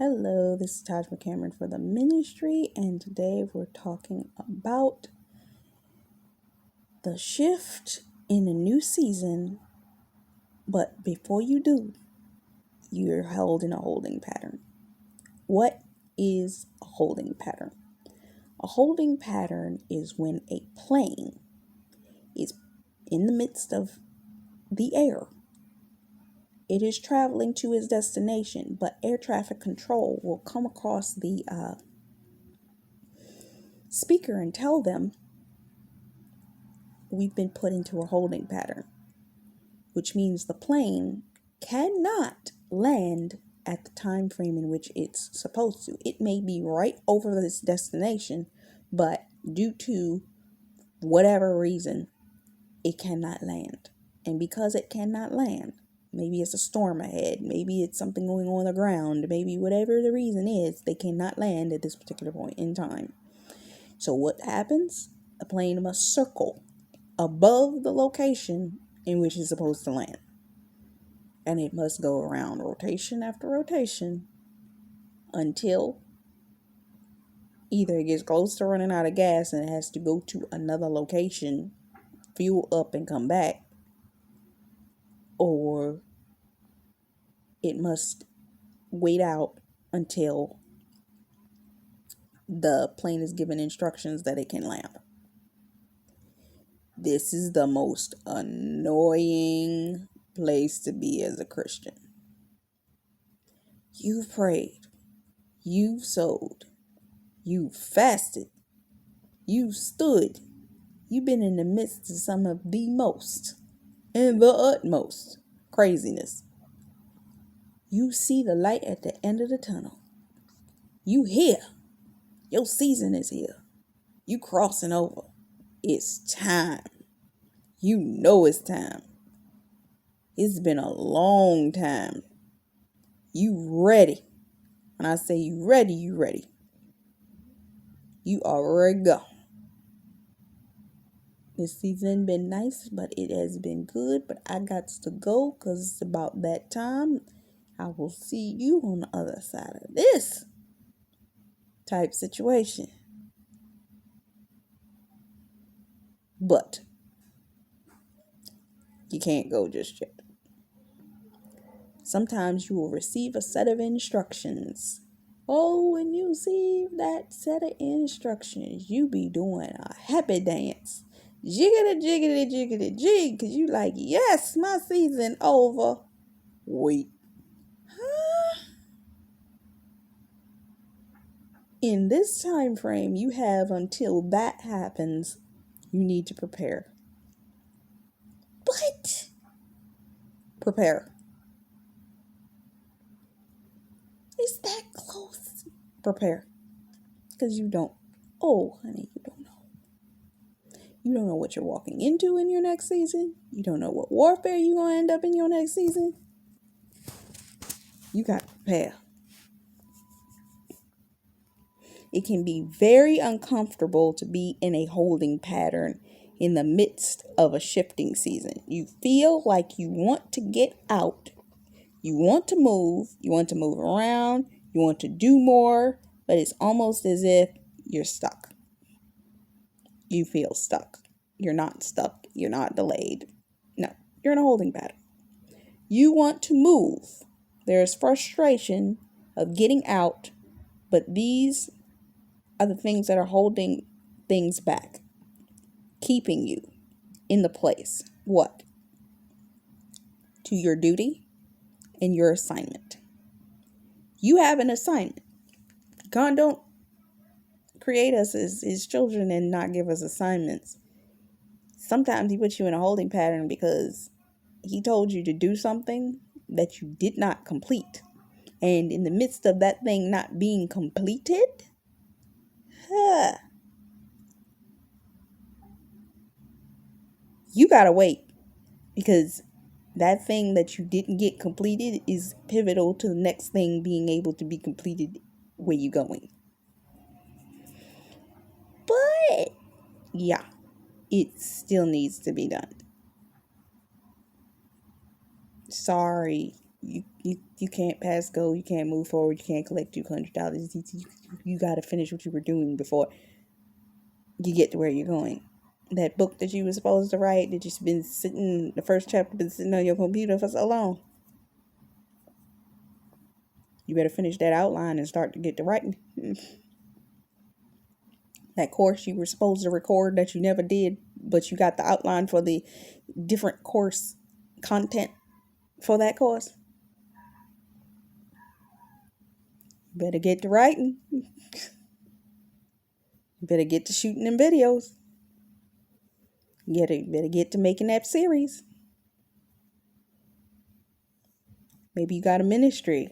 Hello, this is Taj McCameron for the ministry, and today we're talking about the shift in a new season. But before you do, you're held in a holding pattern. What is a holding pattern? A holding pattern is when a plane is in the midst of the air. It is traveling to its destination, but air traffic control will come across the speaker and tell them we've been put into a holding pattern, which means the plane cannot land at the time frame in which it's supposed to. It may be right over this destination, but due to whatever reason, it cannot land. And because it cannot land, maybe it's a storm ahead, maybe it's something going on the ground, maybe whatever the reason is, they cannot land at this particular point in time. So what happens? A plane must circle above the location in which it's supposed to land. And it must go around rotation after rotation until either it gets close to running out of gas and it has to go to another location, fuel up and come back, or it must wait out until the plane is given instructions that it can land. This is the most annoying place to be as a Christian. You've prayed, you've sowed, you've fasted, you've stood, you've been in the midst of some of the most and the utmost craziness. You see the light at the end of the tunnel. You here. Your season is here. You crossing over. It's time. You know it's time. It's been a long time. You ready. When I say you ready, you ready. You are ready to go. This season been nice, but it has been good. But I got to go because it's about that time. I will see you on the other side of this type situation. But you can't go just yet. Sometimes you will receive a set of instructions. Oh, when you receive that set of instructions, you be doing a happy dance. Jiggity, jiggity, jiggity, jig. Because you like, yes, my season over. Wait. Huh? In this time frame, you have until that happens. You need to prepare. But prepare. It's that close. Prepare. Because you don't. Oh, honey, you don't know. You don't know what you're walking into in your next season. You don't know what warfare you're going to end up in your next season. You got to prepare. It can be very uncomfortable to be in a holding pattern in the midst of a shifting season. You feel like you want to get out. You want to move. You want to move around. You want to do more. But it's almost as if you're stuck. You feel stuck. You're not stuck. You're not delayed. No, you're in a holding pattern. You want to move. There's frustration of getting out, but these are the things that are holding things back, keeping you in the place. What? To your duty and your assignment. You have an assignment. God don't create us as his children and not give us assignments. Sometimes he puts you in a holding pattern because he told you to do something that you did not complete. And in the midst of that thing not being completed, you gotta wait, because that thing that you didn't get completed is pivotal to the next thing being able to be completed where you're going. But yeah, it still needs to be done. Sorry, you can't pass go, you can't move forward, you can't collect $200. You got to finish what you were doing before you get to where you're going. That book that you were supposed to write, that just been sitting, the first chapter been sitting on your computer for so long. You better finish that outline and start to get to writing. That course you were supposed to record that you never did, but you got the outline for the different course content for that course. You better get to writing. You better get to shooting them videos. You better get to making that series. Maybe you got a ministry.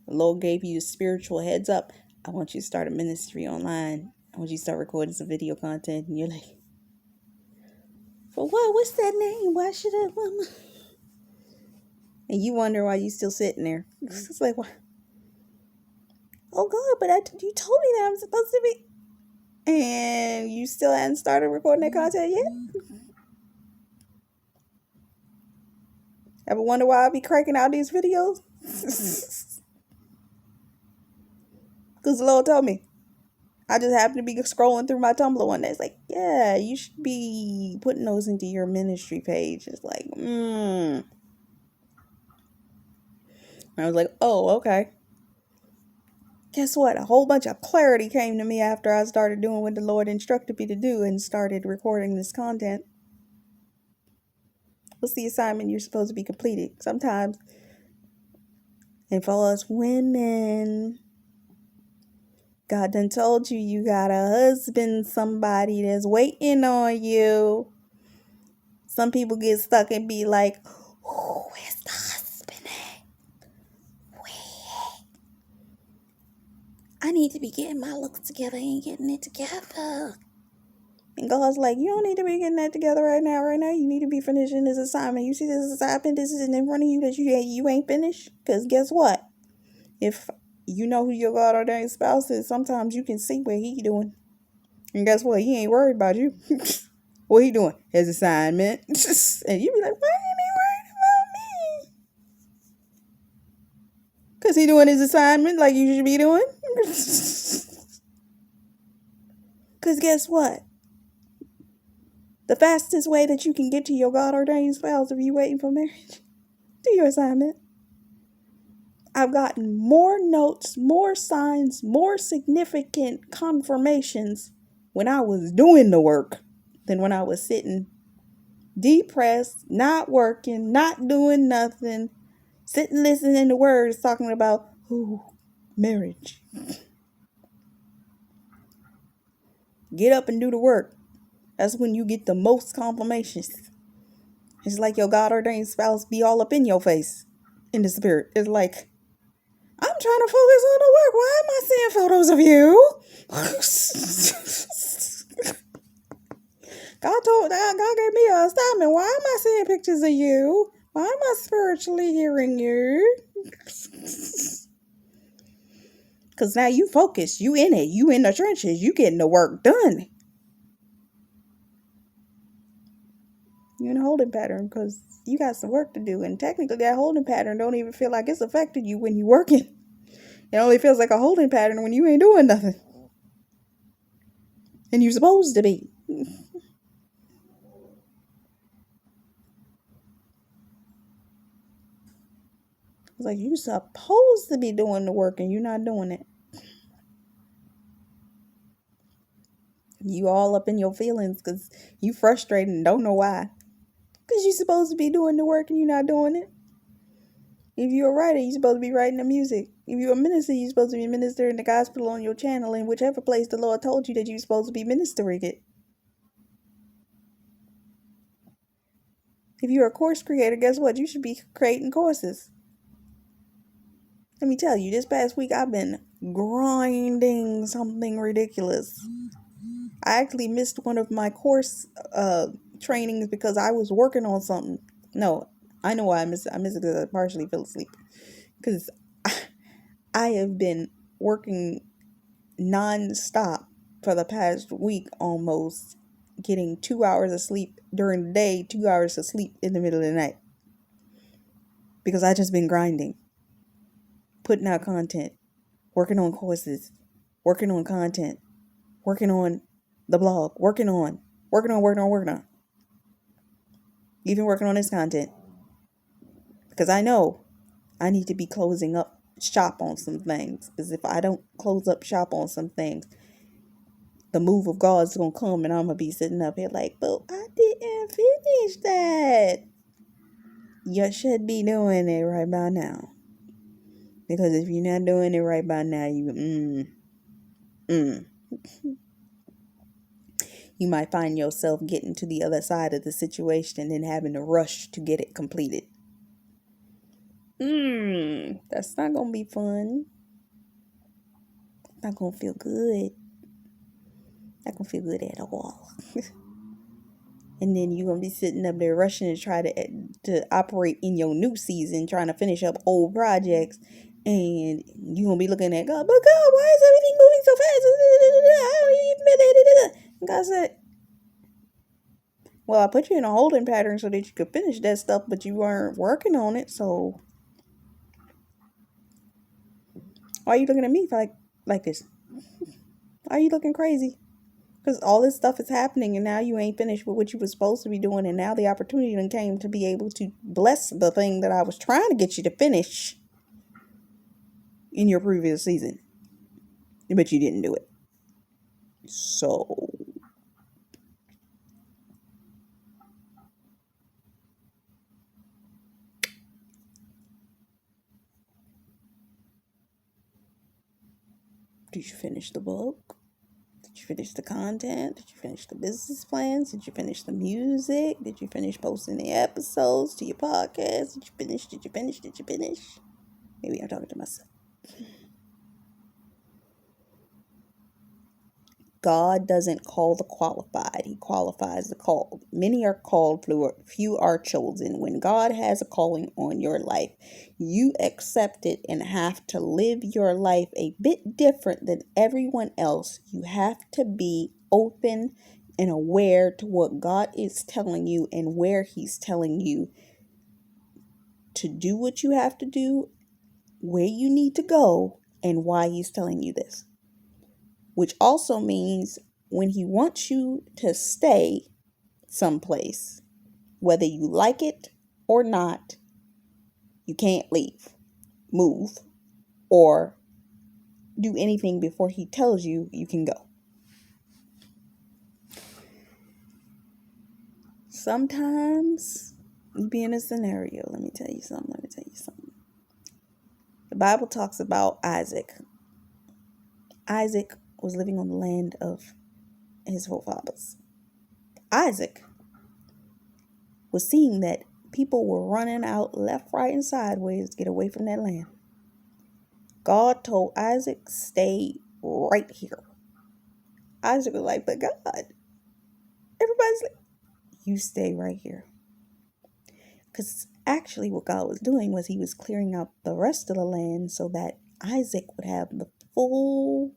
The Lord gave you a spiritual heads up. I want you to start a ministry online. I want you to start recording some video content. And you're like, for what? What's that name? Why should I? And you wonder why you still sitting there. It's like, what? Oh God, but you told me that I'm supposed to be. And you still hadn't started recording that content yet? Ever wonder why I be cranking out these videos? Because the Lord told me. I just happened to be scrolling through my Tumblr one day. It's like, yeah, you should be putting those into your ministry page. It's like, And I was like, oh, okay. Guess what? A whole bunch of clarity came to me after I started doing what the Lord instructed me to do and started recording this content. What's the assignment you're supposed to be completed? Sometimes, and for us women, God done told you you got a husband, somebody that's waiting on you. Some people get stuck and be like, oh, where's the husband at? Where? I need to be getting my looks together and getting it together. And God's like, you don't need to be getting that together right now. Right now, you need to be finishing this assignment. You see this assignment, this is in front of you that you ain't finished? Because guess what? If you know who your God ordained spouse is, sometimes you can see what he doing. And guess what? He ain't worried about you. What he doing? His assignment. And you be like, why ain't he worried about me? Because he doing his assignment like you should be doing. Because guess what? The fastest way that you can get to your God ordained spouse if you waiting for marriage, do your assignment. I've gotten more notes, more signs, more significant confirmations when I was doing the work than when I was sitting depressed, not working, not doing nothing, sitting listening to words talking about marriage. Get up and do the work. That's when you get the most confirmations. It's like your God ordained spouse be all up in your face in the spirit. It's like, I'm trying to focus on the work. Why am I seeing photos of you? God gave me an assignment. Why am I seeing pictures of you? Why am I spiritually hearing you? Because now you focus. You in it. You in the trenches. You getting the work done. You're in a holding pattern because you got some work to do. And technically that holding pattern don't even feel like it's affecting you when you're working. It only feels like a holding pattern when you ain't doing nothing. And you're supposed to be. It's like you're supposed to be doing the work and you're not doing it. You all up in your feelings because you frustrated and don't know why. Because you're supposed to be doing the work and you're not doing it. If you're a writer, you're supposed to be writing the music. If you're a minister, you're supposed to be ministering the gospel on your channel in whichever place the Lord told you that you're supposed to be ministering it. If you're a course creator, guess what? You should be creating courses. Let me tell you, this past week I've been grinding something ridiculous. I actually missed one of my course trainings because I was working on something. No, I know why I missed it. I missed it because I partially fell asleep. Because I have been working non-stop for the past week almost, getting 2 hours of sleep during the day, 2 hours of sleep in the middle of the night. because I just been grinding, putting out content, working on courses, working on content, working on the blog, working on, even working on this content. Because I know I need to be closing up shop on some things. Because if I don't close up shop on some things, the move of God's going to come and I'm going to be sitting up here like, but I didn't finish that. You should be doing it right by now. Because if you're not doing it right by now, you might find yourself getting to the other side of the situation and having to rush to get it completed. That's not going to be fun. Not going to feel good. Not going to feel good at all. And then you're going to be sitting up there rushing to try to operate in your new season, trying to finish up old projects. And you're going to be looking at God, but God, why is everything moving so fast? And God said, well, I put you in a holding pattern so that you could finish that stuff, but you weren't working on it. So why are you looking at me like this? Why are you looking crazy? Because all this stuff is happening and now you ain't finished with what you were supposed to be doing. And now the opportunity then came to be able to bless the thing that I was trying to get you to finish in your previous season. But you didn't do it. So did you finish the book? Did you finish the content? Did you finish the business plans? Did you finish the music? Did you finish posting the episodes to your podcast? Did you finish? Maybe I'm talking to myself. God doesn't call the qualified. He qualifies the called. Many are called, few are chosen. When God has a calling on your life, you accept it and have to live your life a bit different than everyone else. You have to be open and aware to what God is telling you and where He's telling you to do what you have to do, where you need to go, and why He's telling you this. Which also means when He wants you to stay someplace, whether you like it or not, you can't leave, move, or do anything before He tells you you can go. Sometimes you be in a scenario. Let me tell you something. The Bible talks about Isaac. Isaac was living on the land of his forefathers. Isaac was seeing that people were running out left, right, and sideways to get away from that land. God told Isaac, stay right here. Isaac was like, but God, everybody's like, you stay right here. Because actually what God was doing was He was clearing out the rest of the land so that Isaac would have the full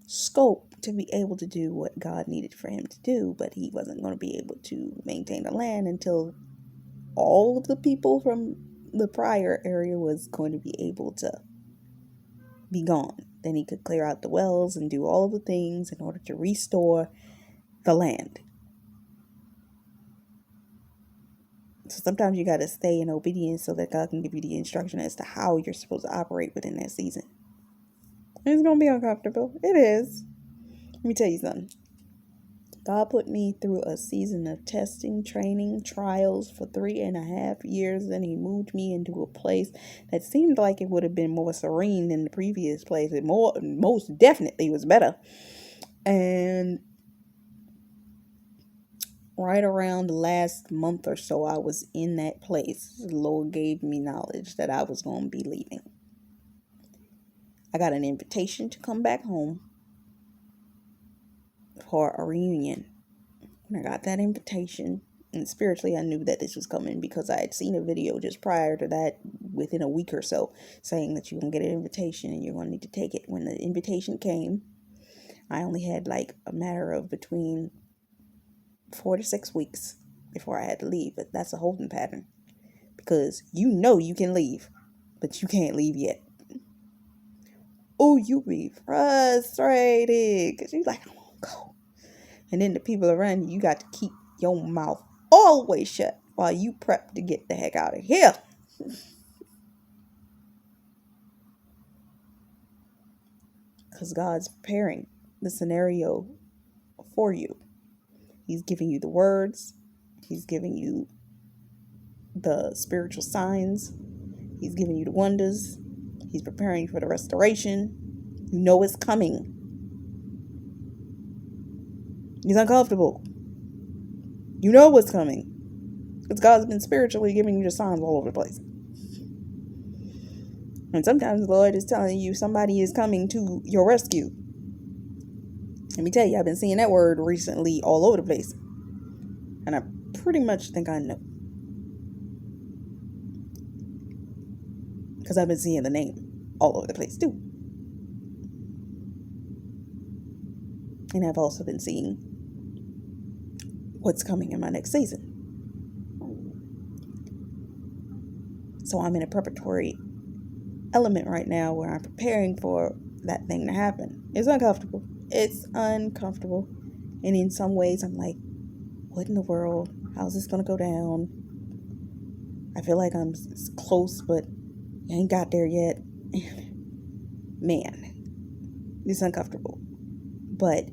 scope to be able to do what God needed for him to do, but he wasn't going to be able to maintain the land until all of the people from the prior area was going to be able to be gone. Then he could clear out the wells and do all of the things in order to restore the land. So sometimes you got to stay in obedience so that God can give you the instruction as to how you're supposed to operate within that season. It's going to be uncomfortable. It is. Let me tell you something. God put me through a season of testing, training, trials for 3.5 years. Then He moved me into a place that seemed like it would have been more serene than the previous place. It most definitely was better. And right around the last month or so, I was in that place. The Lord gave me knowledge that I was going to be leaving. I got an invitation to come back home for a reunion. When I got that invitation, and spiritually I knew that this was coming because I had seen a video just prior to that within a week or so saying that you're going to get an invitation and you're going to need to take it. When the invitation came, I only had like a matter of between 4 to 6 weeks before I had to leave, but that's a holding pattern because you know you can leave, but you can't leave yet. Oh, you be frustrated because you're like, I won't go. And then the people around you got to keep your mouth all the way shut while you prep to get the heck out of here. Because God's preparing the scenario for you. He's giving you the words. He's giving you the spiritual signs. He's giving you the wonders. He's preparing you for the restoration. You know it's coming. He's uncomfortable. You know what's coming. Because God's been spiritually giving you the signs all over the place. And sometimes the Lord is telling you somebody is coming to your rescue. Let me tell you, I've been seeing that word recently all over the place. And I pretty much think I know. Because I've been seeing the name all over the place too. And I've also been seeing what's coming in my next season. So I'm in a preparatory element right now where I'm preparing for that thing to happen. It's uncomfortable. It's uncomfortable. And in some ways I'm like, what in the world? How's this going to go down? I feel like I'm close, but I ain't got there yet. Man, it's uncomfortable. But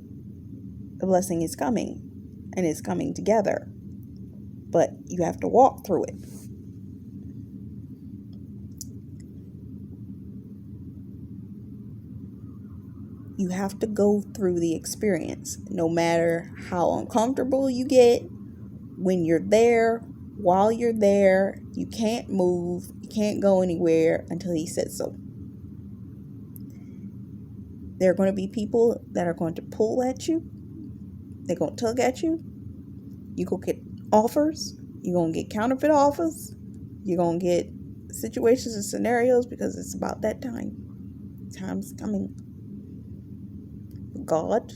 the blessing is coming, and it's coming together. But you have to walk through it. You have to go through the experience, no matter how uncomfortable you get. When you're there, while you're there, you can't move, you can't go anywhere until He says so. There are going to be people that are going to pull at you. They're going to tug at you. You're going to get offers. You're going to get counterfeit offers. You're going to get situations and scenarios because it's about that time. Time's coming. God,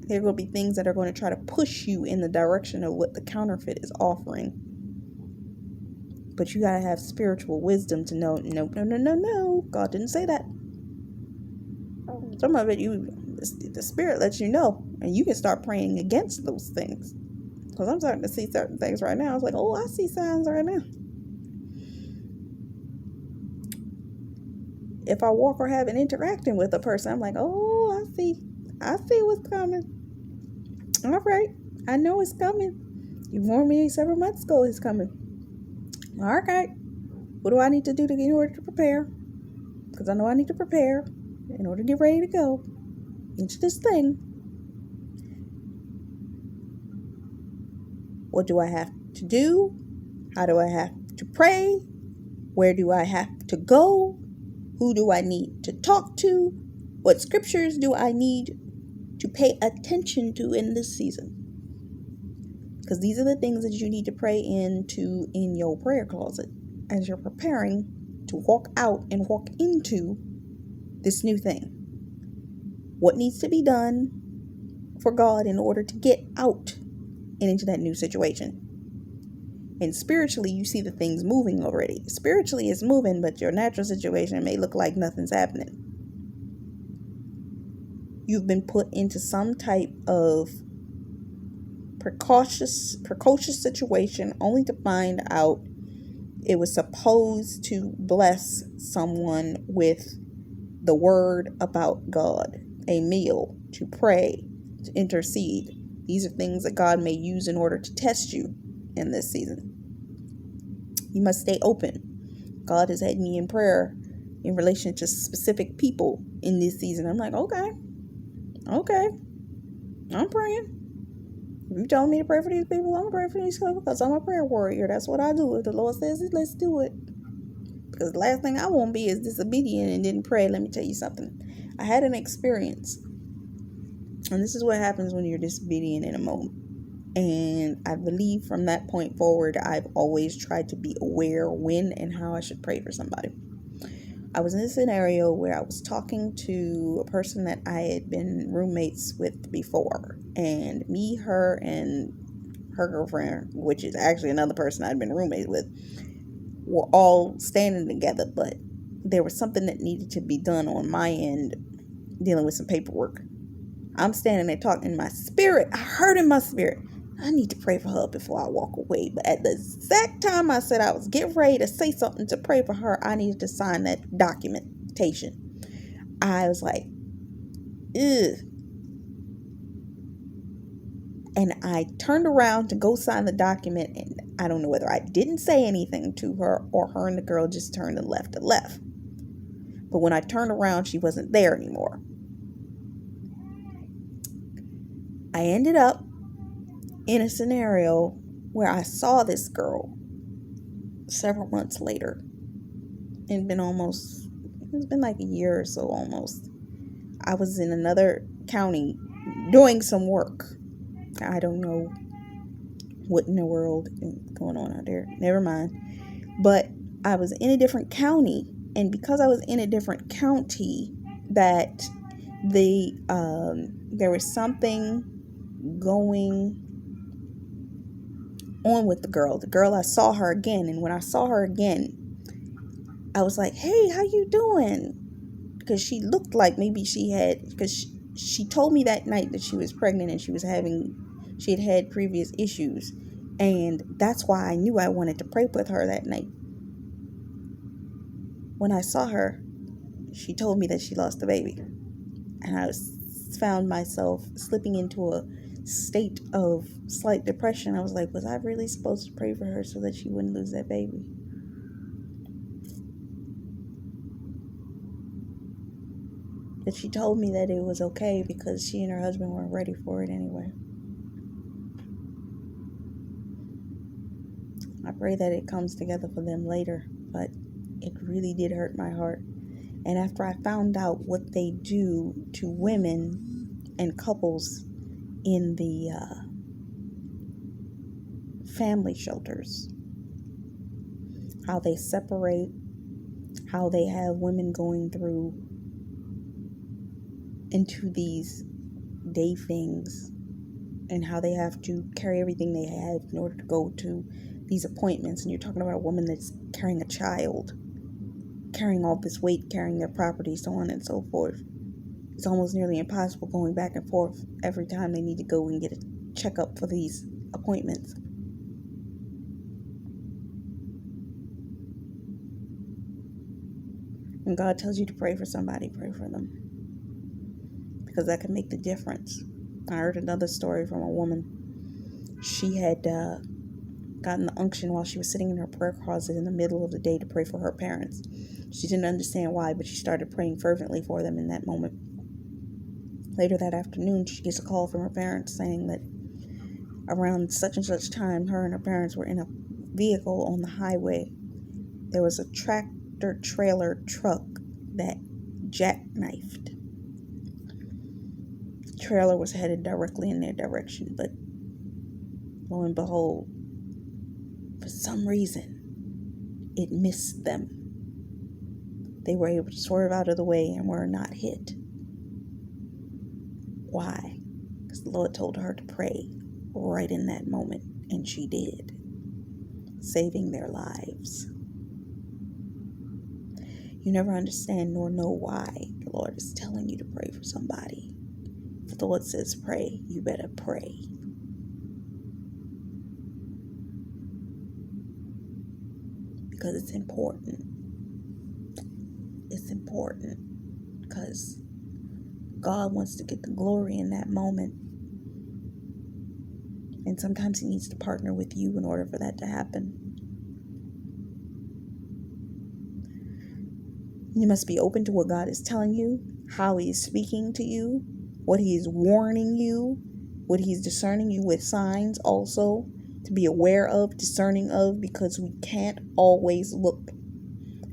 there are going to be things that are going to try to push you in the direction of what the counterfeit is offering. But you got to have spiritual wisdom to know, no. God didn't say that. Some of it, the Spirit lets you know, and you can start praying against those things. Because I'm starting to see certain things right now. It's like, oh, I see signs right now. If I walk or have an interacting with a person, I'm like, oh, I see what's coming. All right, I know it's coming. You warned me several months ago it's coming. All right, what do I need to do in order to prepare? Because I know I need to prepare in order to get ready to go into this thing. What do I have to do? How do I have to pray? Where do I have to go? Who do I need to talk to? What scriptures do I need to pay attention to in this season? Because these are the things that you need to pray into in your prayer closet as you're preparing to walk out and walk into this new thing. What needs to be done for God in order to get out and into that new situation? And spiritually, you see the things moving already. Spiritually, it's moving, but your natural situation may look like nothing's happening. You've been put into some type of precocious situation only to find out it was supposed to bless someone with the word about God, a meal, to pray, to intercede. These are things that God may use in order to test you in this season. You must stay open. God has had me in prayer in relation to specific people in this season. I'm like, okay, I'm praying. If you telling me to pray for these people, I'm going to pray for these people because I'm a prayer warrior. That's what I do. If the Lord says it, let's do it. Because the last thing I want to be is disobedient and didn't pray. Let me tell you something. I had an experience. And this is what happens when you're disobedient in a moment. And I believe from that point forward, I've always tried to be aware when and how I should pray for somebody. I was in a scenario where I was talking to a person that I had been roommates with before. And me, her, and her girlfriend, which is actually another person I'd been roommates with, were all standing together, but there was something that needed to be done on my end, dealing with some paperwork. I'm standing there talking in my spirit. I heard in my spirit, I need to pray for her before I walk away. But at the exact time I said I was getting ready to say something to pray for her, I needed to sign that documentation. I was like, ugh. And I turned around to go sign the document, and I don't know whether I didn't say anything to her or her and the girl just turned and left. But when I turned around, she wasn't there anymore. I ended up in a scenario where I saw this girl several months later. It's been like a year or so almost. I was in another county doing some work. I don't know what in the world is going on out there. Never mind. But I was in a different county, and because I was in a different county, that there was something going on with the girl. I saw her again, and when I saw her again, I was like, "Hey, how you doing?" Because she looked like maybe because she told me that night that she was pregnant and she had had previous issues, and that's why I knew I wanted to pray with her that night. When I saw her, she told me that she lost the baby, and I found myself slipping into a state of slight depression. I was like, was I really supposed to pray for her so that she wouldn't lose that baby? But she told me that it was okay because she and her husband weren't ready for it anyway. I pray that it comes together for them later, but it really did hurt my heart. And after I found out what they do to women and couples in the family shelters, how they separate, how they have women going through into these day things, and how they have to carry everything they have in order to go to these appointments. And you're talking about a woman that's carrying a child, carrying all this weight, carrying their property, so on and so forth. It's almost nearly impossible going back and forth every time they need to go and get a checkup for these appointments. When God tells you to pray for somebody, pray for them, because that can make the difference. I heard another story from a woman. She had gotten the unction while she was sitting in her prayer closet in the middle of the day to pray for her parents. She didn't understand why, but she started praying fervently for them in that moment. Later that afternoon, she gets a call from her parents saying that around such and such time, her and her parents were in a vehicle on the highway. There was a tractor trailer truck that jackknifed. The trailer was headed directly in their direction, but lo and behold, for some reason, it missed them. They were able to swerve out of the way and were not hit. Why? Because the Lord told her to pray right in that moment, and she did, saving their lives. You never understand nor know why the Lord is telling you to pray for somebody. If the Lord says pray, you better pray. Because it's important. It's important because God wants to get the glory in that moment. And sometimes He needs to partner with you in order for that to happen. You must be open to what God is telling you, how He is speaking to you, what He is warning you, what He's discerning you with signs also to be aware of, discerning of, because we can't always look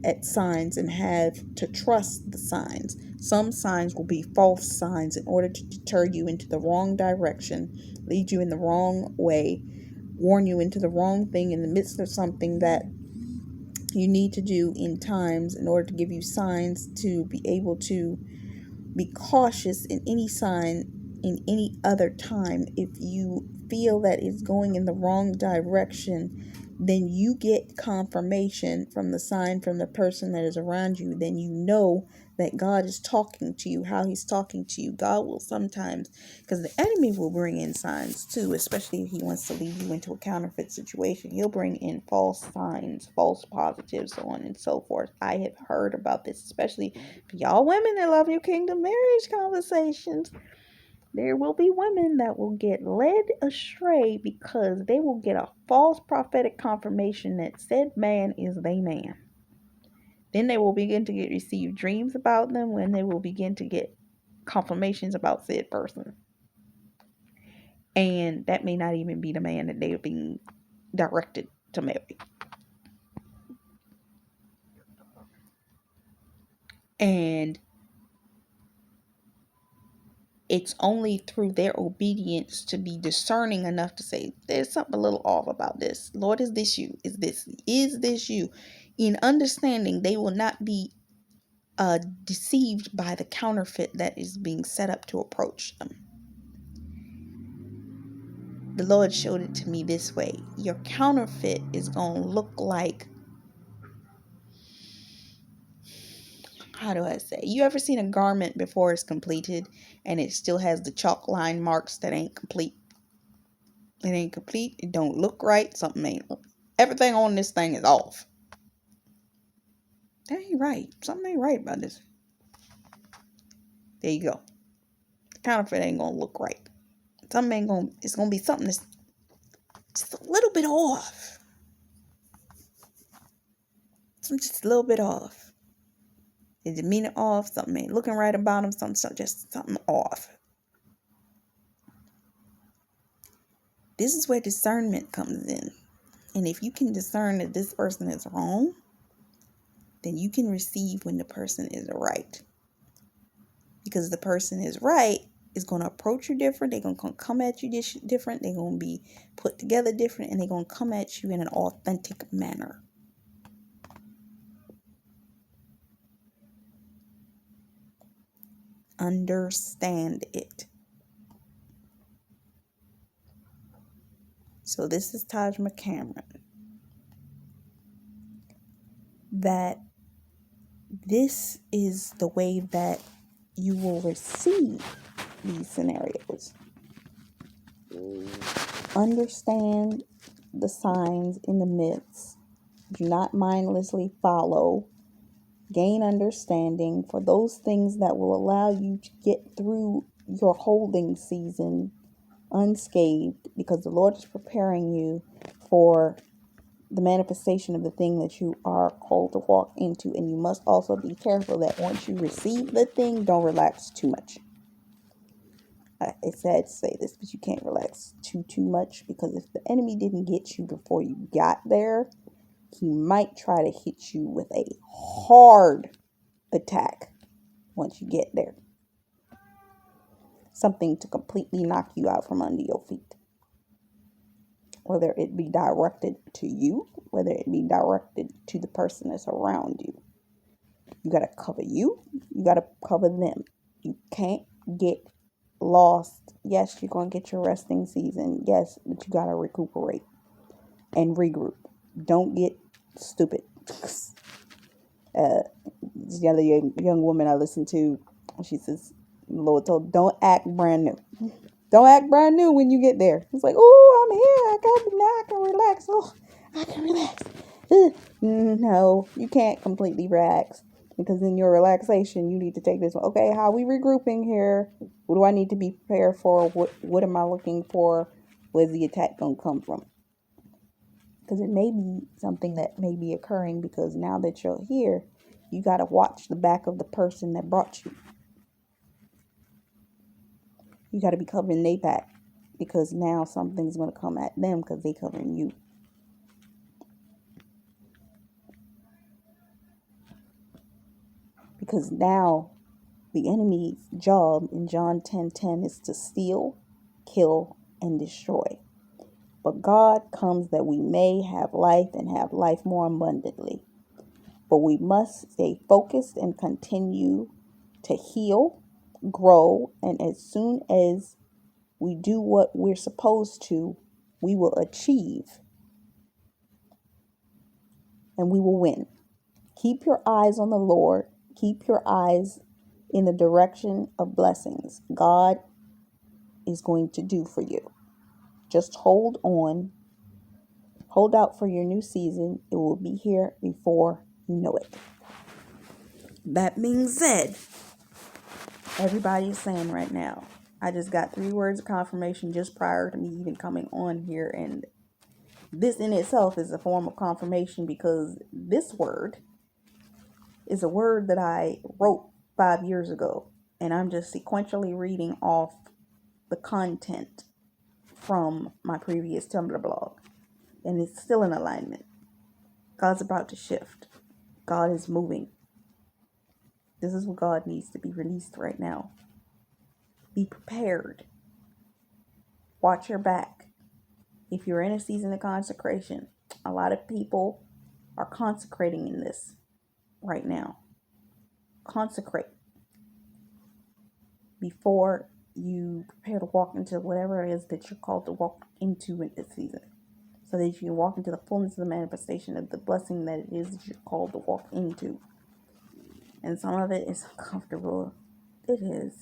at signs and have to trust the signs. Some signs will be false signs in order to deter you into the wrong direction, lead you in the wrong way, warn you into the wrong thing in the midst of something that you need to do in times in order to give you signs to be able to be cautious in any sign in any other time if you feel that it's going in the wrong direction, then you get confirmation from the sign from the person that is around you. Then you know that God is talking to you, how he's talking to you. God will sometimes, because the enemy will bring in signs too, especially if he wants to lead you into a counterfeit situation. He'll bring in false signs, false positives, so on and so forth. I have heard about this, especially for y'all women that love your kingdom marriage conversations. There will be women that will get led astray because they will get a false prophetic confirmation that said man is they man. Then they will begin to receive dreams about them, when they will begin to get confirmations about said person. And that may not even be the man that they are being directed to marry. And it's only through their obedience to be discerning enough to say, there's something a little off about this. Lord, is this you? Is this you? In understanding, they will not be deceived by the counterfeit that is being set up to approach them. The Lord showed it to me this way. Your counterfeit is going to look like, how do I say? You ever seen a garment before it's completed and it still has the chalk line marks that ain't complete? It ain't complete. It don't look right. Something ain't. Everything on this thing is off. That ain't right. Something ain't right about this. There you go. The counterfeit ain't gonna look right. Something ain't gonna. It's gonna be something that's just a little bit off. Something just a little bit off. His demeanor off. Something ain't looking right about him. Just something off. This is where discernment comes in. And if you can discern that this person is wrong, then you can receive when the person is right. Because the person is right is going to approach you different. They're going to come at you different. They're going to be put together different. And they're going to come at you in an authentic manner. Understand it. So this is Taj McCameron. That this is the way that you will receive these scenarios. Understand the signs in the midst. Do not mindlessly follow. Gain understanding for those things that will allow you to get through your holding season unscathed, because the Lord is preparing you for the manifestation of the thing that you are called to walk into. And you must also be careful that once you receive the thing, don't relax too much. It's sad to say this, but you can't relax too much, because if the enemy didn't get you before you got there, he might try to hit you with a hard attack once you get there. Something to completely knock you out from under your feet. Whether it be directed to you, whether it be directed to the person that's around you. You got to cover you. You got to cover them. You can't get lost. Yes, you're going to get your resting season. Yes, but you got to recuperate and regroup. Don't get stupid. This other young woman I listened to, she says, the Lord told, don't act brand new. Don't act brand new when you get there. It's like, oh, I'm here. I can relax. Oh, I can relax. No, you can't completely relax, because in your relaxation, you need to take this one. Okay, how are we regrouping here? What do I need to be prepared for? What am I looking for? Where's the attack going to come from? Because it may be something that may be occurring, because now that you're here, you got to watch the back of the person that brought you. You got to be covering their back, because now something's going to come at them because they covering you. Because now the enemy's job in John 10:10 is to steal, kill, and destroy. But God comes that we may have life and have life more abundantly. But we must stay focused and continue to heal, grow, and as soon as we do what we're supposed to, we will achieve and we will win. Keep your eyes on the Lord. Keep your eyes in the direction of blessings God is going to do for you. Just hold on. Hold out for your new season. It will be here before you know it. That being said, everybody is saying right now, I just got 3 words of confirmation just prior to me even coming on here. And this in itself is a form of confirmation, because this word is a word that I wrote 5 years ago. And I'm just sequentially reading off the content from my previous Tumblr blog. And it's still in alignment. God's about to shift. God is moving. This is what God needs to be released right now. Be prepared. Watch your back. If you're in a season of consecration, a lot of people are consecrating in this right now. Consecrate before you prepare to walk into whatever it is that you're called to walk into in this season, so that you can walk into the fullness of the manifestation of the blessing that it is that you're called to walk into. And some of it is uncomfortable. It is.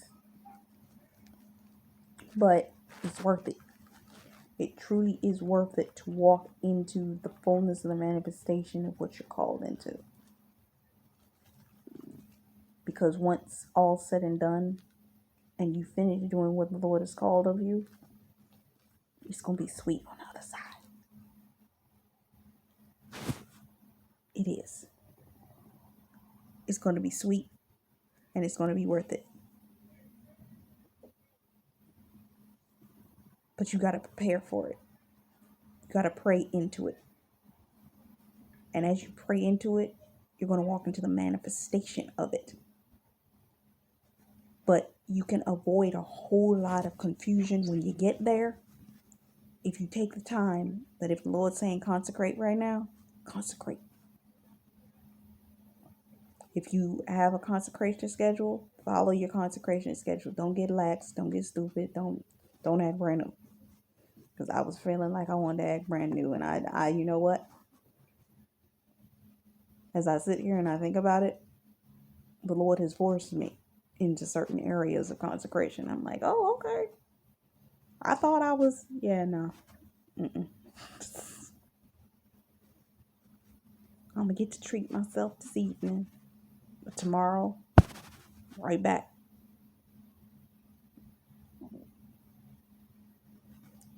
But it's worth it. It truly is worth it to walk into the fullness of the manifestation of what you're called into. Because once all's said and done, and you finish doing what the Lord has called of you, it's going to be sweet on the other side. It is. It's going to be sweet, and it's going to be worth it. But you got to prepare for it. You got to pray into it. And as you pray into it, you're going to walk into the manifestation of it. But you can avoid a whole lot of confusion when you get there if you take the time that if the Lord's saying consecrate right now, consecrate. If you have a consecration schedule, follow your consecration schedule. Don't get lax. Don't get stupid. Don't act brand new. Because I was feeling like I wanted to act brand new. And I, you know what? As I sit here and I think about it, the Lord has forced me into certain areas of consecration. I'm like, oh, okay. I thought I was, no. I'm going to get to treat myself this evening. But tomorrow, right back.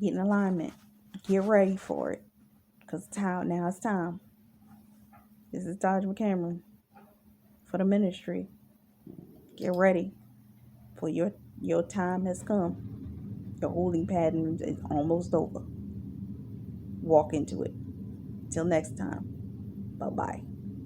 Get in alignment. Get ready for it. Because now it's time. This is Dodge McCameron for the ministry. Get ready. For your time has come. Your holding pattern is almost over. Walk into it. Till next time. Bye-bye.